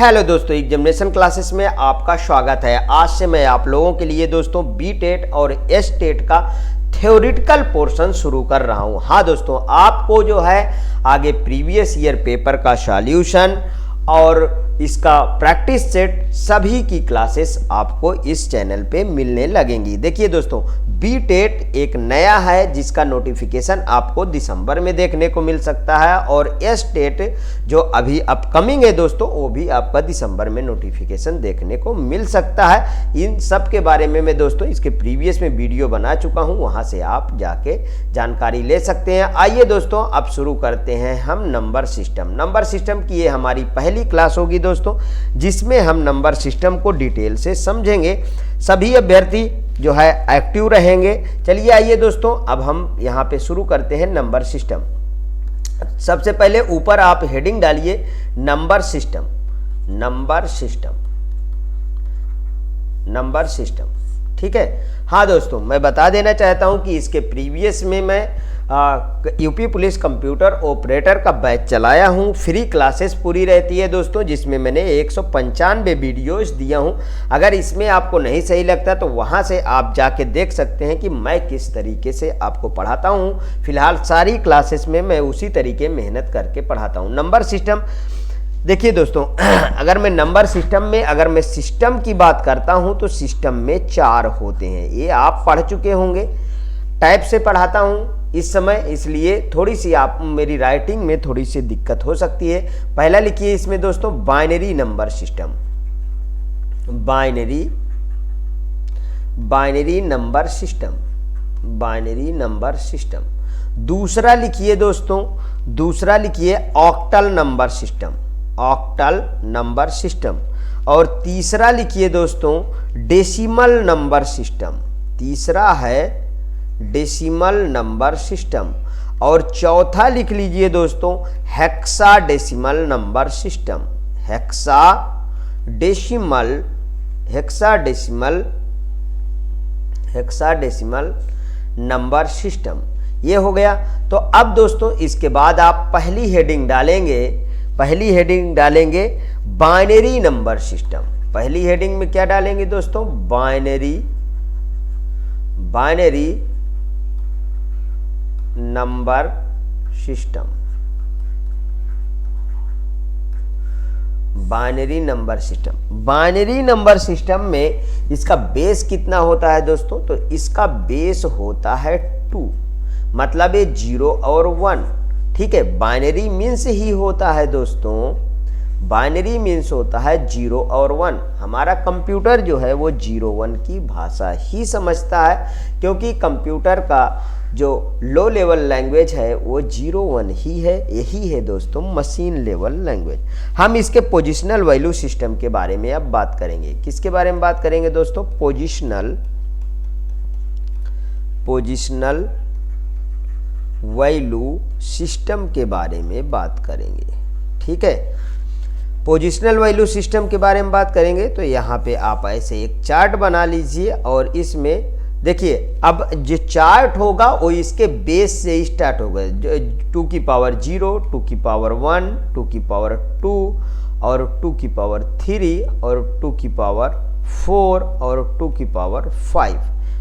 Hello दोस्तों, examination classes में आपका स्वागत है। आज से मैं आप लोगों के लिए दोस्तों बी.टेट और एस.टेट का थ्योरेटिकल पोर्शन शुरू कर रहा हूं। हाँ दोस्तों, आपको जो है आगे प्रीवियस ईयर पेपर का सॉल्यूशन और इसका प्रैक्टिस सेट सभी की क्लासेस आपको इस चैनल पे मिलने लगेंगी। देखिए दोस्तों, बी.टेट एक नया है जिसका नोटिफिकेशन आपको दिसंबर में देखने को मिल सकता है और एस.टेट जो अभी अपकमिंग है दोस्तों, वो भी आपका दिसंबर में नोटिफिकेशन देखने को मिल सकता है। इन सब के बारे में मैं दोस्तों इसके प्रीवियस में वीडियो बना चुका हूँ, वहाँ से आप जाके जानकारी ले सकते हैं। आइए दोस्तों, अब शुरू करते हैं हम नंबर सिस्टम की ये हमारी पहली क्लास होगी दोस्तों, जिसमें हम नंबर सिस्टम को डिटेल से समझेंगे। सभी अभ्यर्थी जो है एक्टिव रहेंगे। चलिए आइए दोस्तों, अब हम यहाँ पे शुरू करते हैं नंबर सिस्टम। सबसे पहले ऊपर आप हेडिंग डालिए नंबर सिस्टम, ठीक है। हाँ दोस्तों, मैं बता देना चाहता हूँ कि इसके प्रीवियस में मैं यूपी पुलिस कंप्यूटर ऑपरेटर का बैच चलाया हूँ। फ्री क्लासेस पूरी रहती है दोस्तों, जिसमें मैंने 195 वीडियोस दिया हूँ। अगर इसमें आपको नहीं सही लगता तो वहाँ से आप जाके देख सकते हैं कि मैं किस तरीके से आपको पढ़ाता हूँ। फिलहाल सारी क्लासेस में मैं उसी तरीके मेहनत करके पढ़ाता हूँ। नंबर सिस्टम देखिए दोस्तों, अगर मैं सिस्टम की बात करता हूँ तो सिस्टम में 4 होते हैं। ये आप पढ़ चुके होंगे। टाइप से पढ़ाता हूँ इस समय, इसलिए थोड़ी सी आप मेरी राइटिंग में थोड़ी सी दिक्कत हो सकती है। पहला लिखिए इसमें दोस्तों बाइनरी नंबर सिस्टम। दूसरा लिखिए दोस्तों, ऑक्टल नंबर सिस्टम। और तीसरा लिखिए दोस्तों डेसिमल नंबर सिस्टम। तीसरा है डेसिमल नंबर सिस्टम। और चौथा लिख लीजिए दोस्तों hexadecimal number system. Hexadecimal number system, ये हो गया। तो अब दोस्तों इसके बाद आप पहली हेडिंग डालेंगे बाइनरी नंबर सिस्टम। पहली हेडिंग में क्या डालेंगे दोस्तों? Binary number system. Binary number system में इसका बेस कितना होता है दोस्तों? तो इसका बेस होता है 2, मतलब ये 0 और 1, ठीक है। बाइनरी मीन्स ही होता है दोस्तों, बाइनरी मीन्स होता है 0 और 1। हमारा कंप्यूटर जो है वो 0-1 की भाषा ही समझता है, क्योंकि कंप्यूटर का जो लो लेवल लैंग्वेज है वो 0-1 ही है। यही है दोस्तों मशीन लेवल लैंग्वेज। हम इसके पोजिशनल वैल्यू सिस्टम के बारे में अब बात करेंगे। किसके बारे में बात करेंगे दोस्तों? पोजिशनल वैल्यू सिस्टम के बारे में बात करेंगे, ठीक है। पोजिशनल वैल्यू सिस्टम के बारे में बात करेंगे तो यहाँ पे आप ऐसे एक चार्ट बना लीजिए और इसमें देखिए, अब जो चार्ट होगा वो इसके बेस से स्टार्ट होगा। 2 की पावर 0, 2 की पावर 1, 2 की पावर 2 और 2 की पावर 3 और 2 की पावर 4 और 2 की पावर 5।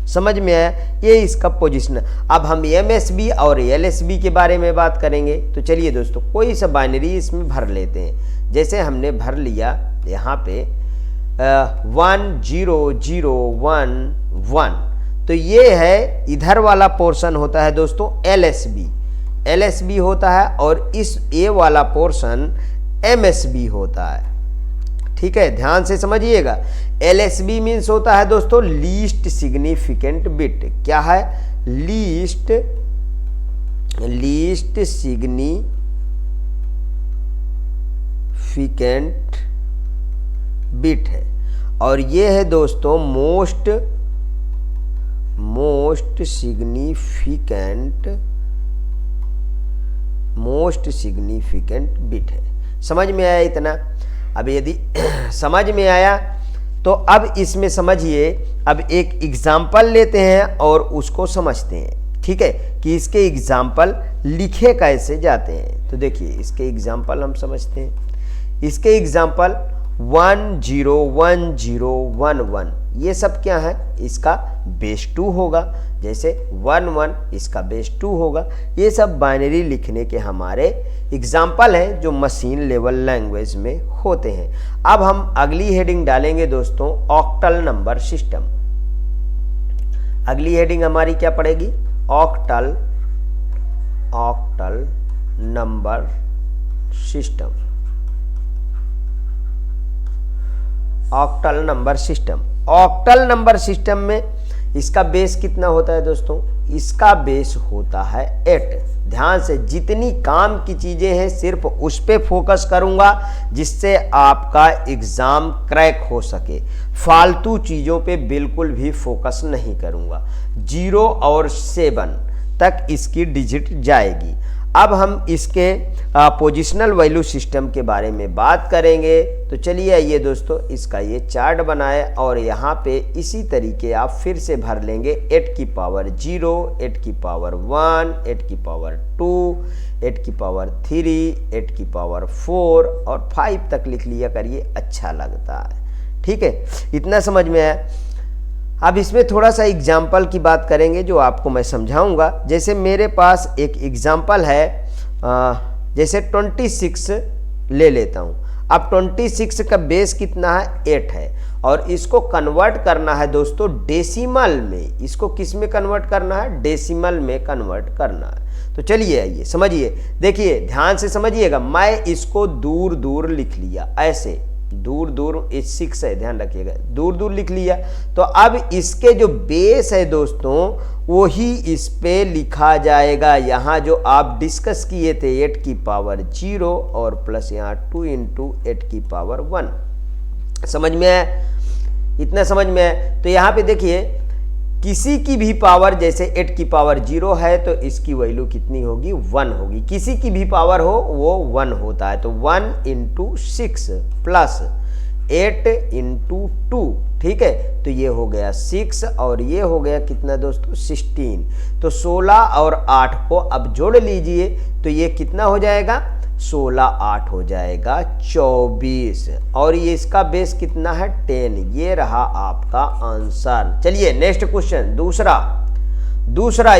समझ में आया? ये इसका पोजीशन। अब हम MSB और LSB के बारे में बात करेंगे। तो चलिए दोस्तों, कोई सा बाइनरी इसमें भर लेते हैं। जैसे हमने भर लिया यहाँ पे 1 0 0 1 1, तो ये है इधर वाला पोर्शन होता है दोस्तों LSB होता है, और इस ए वाला पोर्शन MSB होता है, ठीक है। ध्यान से समझिएगा। LSB मीन्स होता है दोस्तों लीस्ट सिग्निफिकेंट बिट। क्या है? लीस्ट सिग्निफिकेंट बिट है। और ये है दोस्तों मोस्ट सिग्निफिकेंट बिट है। समझ में आया इतना? अब यदि समझ में आया तो अब इसमें समझिए, अब एक एग्जाम्पल लेते हैं और उसको समझते हैं, ठीक है, कि इसके एग्जाम्पल लिखे कैसे जाते हैं। तो देखिए, इसके एग्जाम्पल हम समझते हैं। इसके एग्जाम्पल 101011, ये सब क्या है, इसका बेस 2 होगा। जैसे 11 इसका बेस 2 होगा। ये सब बाइनरी लिखने के हमारे एग्जाम्पल हैं जो मशीन लेवल लैंग्वेज में होते हैं। अब हम अगली हेडिंग डालेंगे दोस्तों, ऑक्टल नंबर सिस्टम। अगली हेडिंग हमारी क्या पड़ेगी, octal number system. Octal number system, octal number system में इसका बेस कितना होता है दोस्तों, इसका बेस होता है 8। ध्यान से, जितनी काम की चीजें हैं सिर्फ उस पे फोकस करूंगा जिससे आपका एग्जाम क्रैक हो सके। फालतू चीजों पे बिल्कुल भी फोकस नहीं करूंगा। 0 और 7 तक इसकी डिजिट जाएगी। अब हम इसके पोजिशनल वैल्यू सिस्टम के बारे में बात करेंगे। तो चलिए आइए दोस्तों, इसका ये चार्ट बनाए और यहाँ पे इसी तरीके आप फिर से भर लेंगे। 8 की पावर 0, 8 की पावर 1, 8 की पावर 2, 8 की पावर 3, 8 की पावर 4 और 5 तक लिख लिया करिए, अच्छा लगता है। ठीक है, इतना समझ में आया। अब इसमें थोड़ा सा एग्जाम्पल की बात करेंगे जो आपको मैं समझाऊंगा। जैसे मेरे पास एक एग्जाम्पल है, जैसे 26 ले लेता हूं। अब 26 का बेस कितना है, 8 है और इसको कन्वर्ट करना है दोस्तों डेसिमल में। इसको किस में कन्वर्ट करना है, डेसिमल में कन्वर्ट करना है। तो चलिए आइए समझिए, देखिए ध्यान से समझिएगा। मैं इसको दूर दूर लिख लिया, ऐसे दूर दूर, 6 है, ध्यान रखिएगा, दूर दूर लिख लिया। तो अब इसके जो बेस है दोस्तों वो ही इस पे लिखा जाएगा। यहाँ जो आप डिस्कस किए थे 8 की पावर 0 और प्लस यहाँ 2 इंटू 8 की पावर 1। समझ में आया, इतना समझ में आया। तो यहाँ पे देखिए, किसी की भी पावर, जैसे 8 की पावर 0 है तो इसकी वैल्यू कितनी होगी, 1 होगी। किसी की भी पावर हो वो 1 होता है। तो 1 इंटू 6 प्लस 8 इंटू 2, ठीक है, तो ये हो गया 6 और ये हो गया कितना दोस्तों, 16। तो 16 और 8 को अब जोड़ लीजिए तो ये कितना हो जाएगा, 16 8 हो जाएगा 24 और ये इसका बेस कितना है, 10। ये रहा आपका आंसर। चलिए नेक्स्ट क्वेश्चन, दूसरा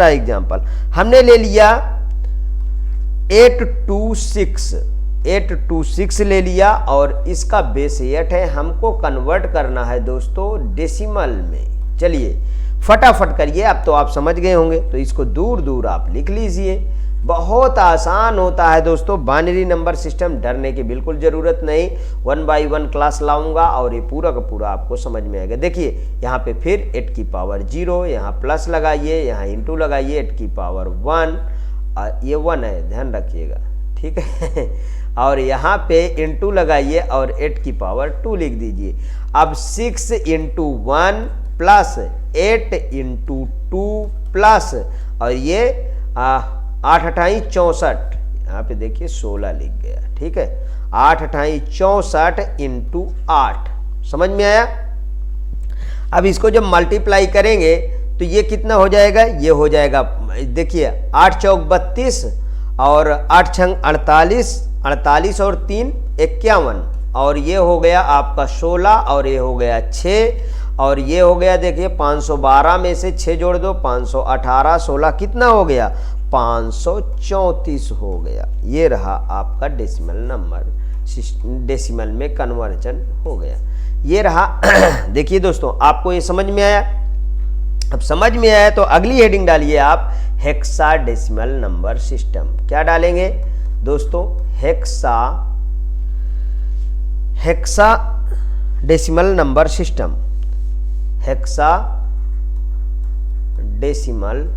एग्जांपल हमने ले लिया 826 ले लिया और इसका बेस 8 है। हमको कन्वर्ट करना है दोस्तों डेसिमल में। चलिए फटाफट करिए, अब तो आप समझ गए होंगे। तो इसको दूर दूर आप लिख लीजिए, बहुत आसान होता है दोस्तों बाइनरी नंबर सिस्टम। डरने की बिल्कुल जरूरत नहीं, 1 बाई 1 क्लास लाऊंगा और ये पूरा का पूरा आपको समझ में आएगा। देखिए यहाँ पे फिर 8 की पावर 0, यहाँ प्लस लगाइए, यहाँ इंटू लगाइए, 8 की पावर 1, ये 1 है, ध्यान रखिएगा, ठीक है और यहाँ पे इंटू लगाइए और 8 की पावर 2 लिख दीजिए। अब 6 इंटू 1 प्लस 8 इंटू 2 प्लस और ये 8 अठाई 64, यहाँ पे देखिए 16 लिख गया, ठीक है। 8 अठाई 64 इंटू 8, समझ में आया। अब इसको जब मल्टीप्लाई करेंगे तो ये कितना हो जाएगा, ये हो जाएगा, देखिए 8 चौक 32 और 8 छंग 48, 48 और 3 51 और ये हो गया आपका 16 और ये हो गया 6 और ये हो गया, देखिए 512 में से 6 जोड़ दो, 518, 16 कितना हो गया, 534 हो गया। ये रहा आपका डेसिमल नंबर, डेसिमल में कन्वर्जन हो गया। ये रहा देखिए दोस्तों, आपको ये समझ में आया। अब समझ में आया तो अगली हेडिंग डालिए आप, हेक्साडेसिमल नंबर सिस्टम। क्या डालेंगे दोस्तों, hexadecimal number system. Hexadecimal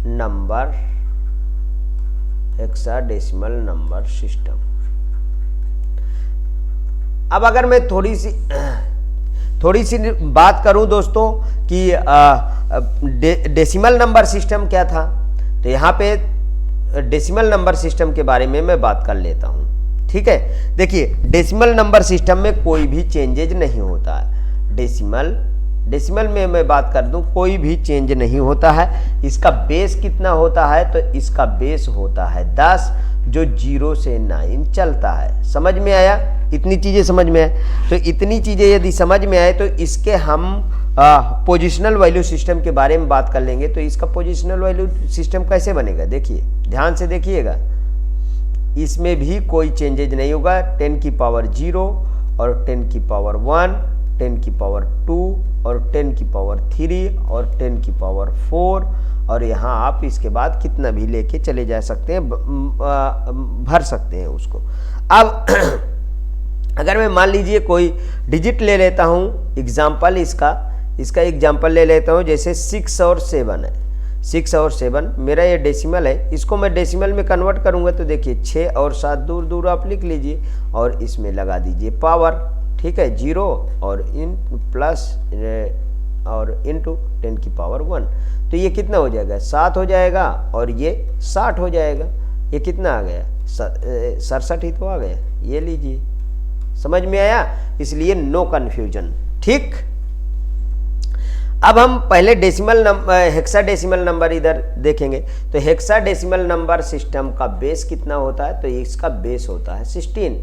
number system. अब अगर मैं थोड़ी सी बात करूं दोस्तों कि डेसिमल नंबर सिस्टम क्या था, तो यहाँ पे डेसिमल नंबर सिस्टम के बारे में मैं बात कर लेता हूं, ठीक है। देखिए डेसिमल नंबर सिस्टम में कोई भी चेंजेज नहीं होता है। डेसिमल में मैं बात कर दूं, कोई भी चेंज नहीं होता है। इसका बेस कितना होता है, तो इसका बेस होता है 10। जो 0 से 9 चलता है। समझ में आया? इतनी चीज़ें समझ में आए? तो इतनी चीज़ें यदि समझ में आए तो इसके हम पोजिशनल वैल्यू सिस्टम के बारे में बात कर लेंगे। तो इसका पोजिशनल वैल्यू सिस्टम कैसे बनेगा, देखिए ध्यान से देखिएगा। इसमें भी कोई चेंजेज नहीं होगा। 10 की पावर 0 और 10 की पावर 1, 10 की पावर 2 और 10 की पावर 3 और 10 की पावर 4, और यहाँ आप इसके बाद कितना भी लेके चले जा सकते हैं, भर सकते हैं उसको। अब अगर मैं मान लीजिए कोई डिजिट ले लेता हूँ, एग्जाम्पल इसका एग्जाम्पल ले लेता हूँ, जैसे 6 और 7 है। 6 और 7 मेरा ये डेसिमल है, इसको मैं डेसिमल में कन्वर्ट करूँगा तो देखिए 6 और 7 दूर दूर आप लिख लीजिए और इसमें लगा दीजिए पावर, ठीक है, 0 और इन प्लस और इंटू 10 की पावर 1, तो ये कितना हो जाएगा, 7 हो जाएगा और ये 60 हो जाएगा। ये कितना आ गया, 67 ही तो आ गया। ये लीजिए, समझ में आया? इसलिए नो कन्फ्यूजन, ठीक। अब हम पहले डेसिमल नंबर, हेक्साडेसिमल नंबर इधर देखेंगे। तो हेक्साडेसिमल नंबर सिस्टम का बेस कितना होता है, तो इसका बेस होता है 16,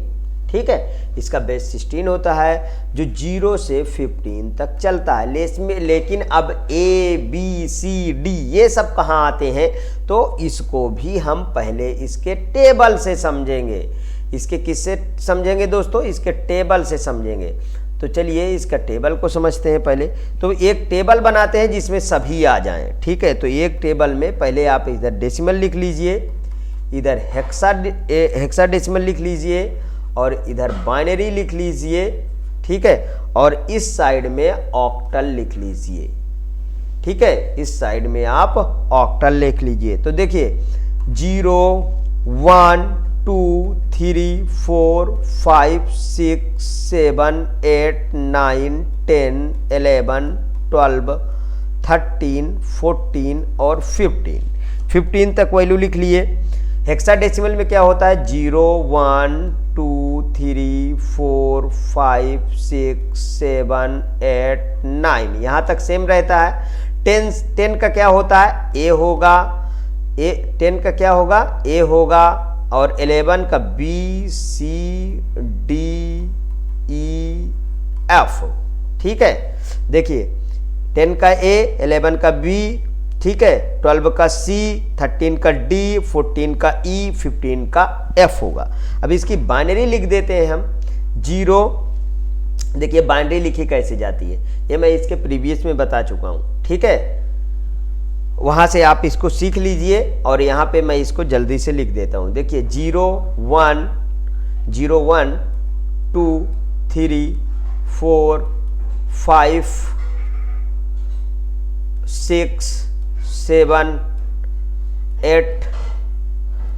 ठीक है। इसका बेस 16 होता है जो 0 से 15 तक चलता है। लेकिन अब A B C D ये सब कहाँ आते हैं, तो इसको भी हम पहले इसके टेबल से समझेंगे। इसके किससे समझेंगे दोस्तों, इसके टेबल से समझेंगे। तो चलिए इसका टेबल को समझते हैं पहले। तो एक टेबल बनाते हैं जिसमें सभी आ जाएं, ठीक है। तो एक टेबल में पहले आप इधर डेसिमल लिख लीजिए, इधर हेक्साडेसिमल लिख लीजिए और इधर बाइनरी लिख लीजिए, ठीक है। और इस साइड में ऑक्टल लिख लीजिए, ठीक है। इस साइड में आप ऑक्टल लिख लीजिए। तो देखिए 0 1 2 3 4 5 6 7 8 9 10 11 12 13 14 और 15 तक वैल्यू लिख लिए। हेक्साडेसिमल में क्या होता है, 0 1 2 3 4 5 6 7 8 9, यहाँ तक सेम रहता है। 10 का क्या होता है, ए होगा, 10 का क्या होगा, ए होगा, और 11 का B C D E F, ठीक है। देखिए 10 का A, 11 का B, ठीक है, 12 का C, 13 का D, 14 का E, 15 का F होगा। अब इसकी बाइनरी लिख देते हैं हम 0। देखिए बाइनरी लिखी कैसे जाती है, ये मैं इसके प्रीवियस में बता चुका हूँ, ठीक है। वहाँ से आप इसको सीख लीजिए और यहाँ पे मैं इसको जल्दी से लिख देता हूँ। देखिए 0 1 2 3 4 5 6 7 8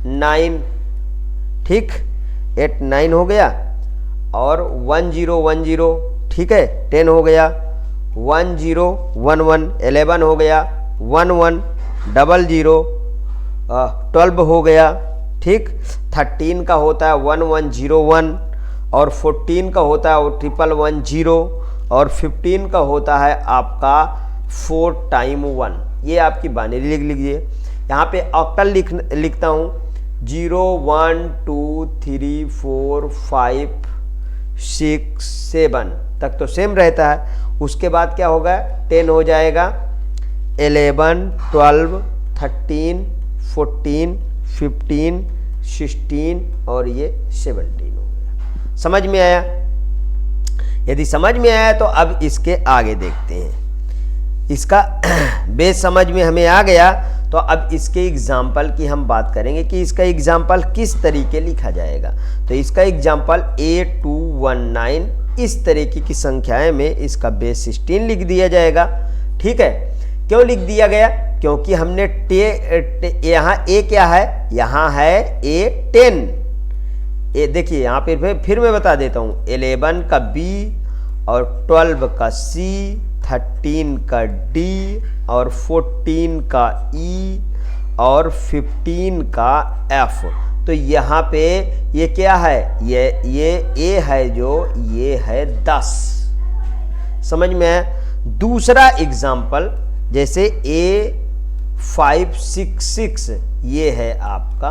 9, ठीक, 8 9 हो गया, और 1 0 1 0, ठीक है, 10 हो गया, 1 0 1 1 11 हो गया, 1 1 0 0 12 हो गया, ठीक। 13 का होता है 1 1 0 1, और 14 का होता है 1 1 1 0, और 15 का होता है आपका 4 टाइम 1। ये आपकी बाइनरी लिख लीजिए। यहाँ पे ऑक्टल लिखता हूँ 0 1 2 3 4 5 6 7 तक तो सेम रहता है। उसके बाद क्या होगा, 10 हो जाएगा, 11 12 13 14 15 16 और ये 17 हो गया। समझ में आया? यदि समझ में आया तो अब इसके आगे देखते हैं। इसका बेस समझ में हमें आ गया, तो अब इसके एग्जाम्पल की हम बात करेंगे कि इसका एग्जाम्पल किस तरीके लिखा जाएगा। तो इसका एग्जाम्पल A219 इस तरीके की संख्याएं में इसका बेस 16 लिख दिया जाएगा, ठीक है। क्यों लिख दिया गया, क्योंकि हमने यहाँ A क्या है, यहाँ है A10। देखिए यहाँ पे फिर मैं बता देता हूँ, 11 का B और 12 का C, 13 का D और 14 का E और 15 का F। तो यहाँ पे ये क्या है, ये A है, जो ये है 10। समझ में है? दूसरा एग्जाम्पल जैसे A566, ये है आपका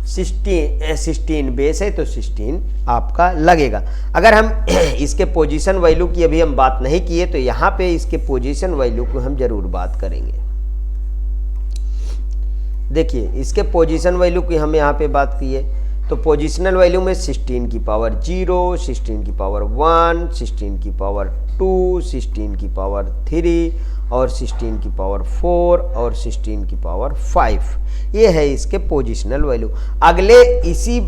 16 बेस है तो 16 आपका लगेगा। अगर हम इसके पोजीशन वैल्यू की अभी हम बात नहीं किए तो यहाँ पे इसके पोजीशन वैल्यू को हम जरूर बात करेंगे। देखिए इसके पोजीशन वैल्यू की हम यहाँ पे बात की है तो पोजिशनल वैल्यू में 16 की पावर 0, 16 की पावर 1, 16 की पावर 2, 16 की पावर 3 और 16 की पावर 4 और 16 की पावर 5, ये है इसके पोजिशनल वैल्यू। अगले इसी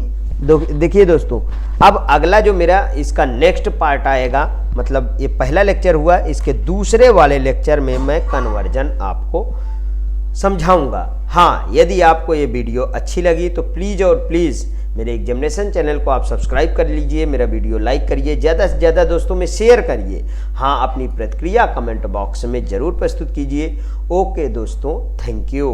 देखिए दोस्तों, अब अगला जो मेरा इसका नेक्स्ट पार्ट आएगा, मतलब ये पहला लेक्चर हुआ, इसके दूसरे वाले लेक्चर में मैं कन्वर्जन आपको समझाऊंगा। हाँ, यदि आपको ये वीडियो अच्छी लगी तो प्लीज़ और प्लीज़ मेरे एग्जामिनेशन चैनल को आप सब्सक्राइब कर लीजिए, मेरा वीडियो लाइक करिए, ज़्यादा से ज़्यादा दोस्तों में शेयर करिए। हाँ, अपनी प्रतिक्रिया कमेंट बॉक्स में ज़रूर प्रस्तुत कीजिए। ओके दोस्तों, थैंक यू।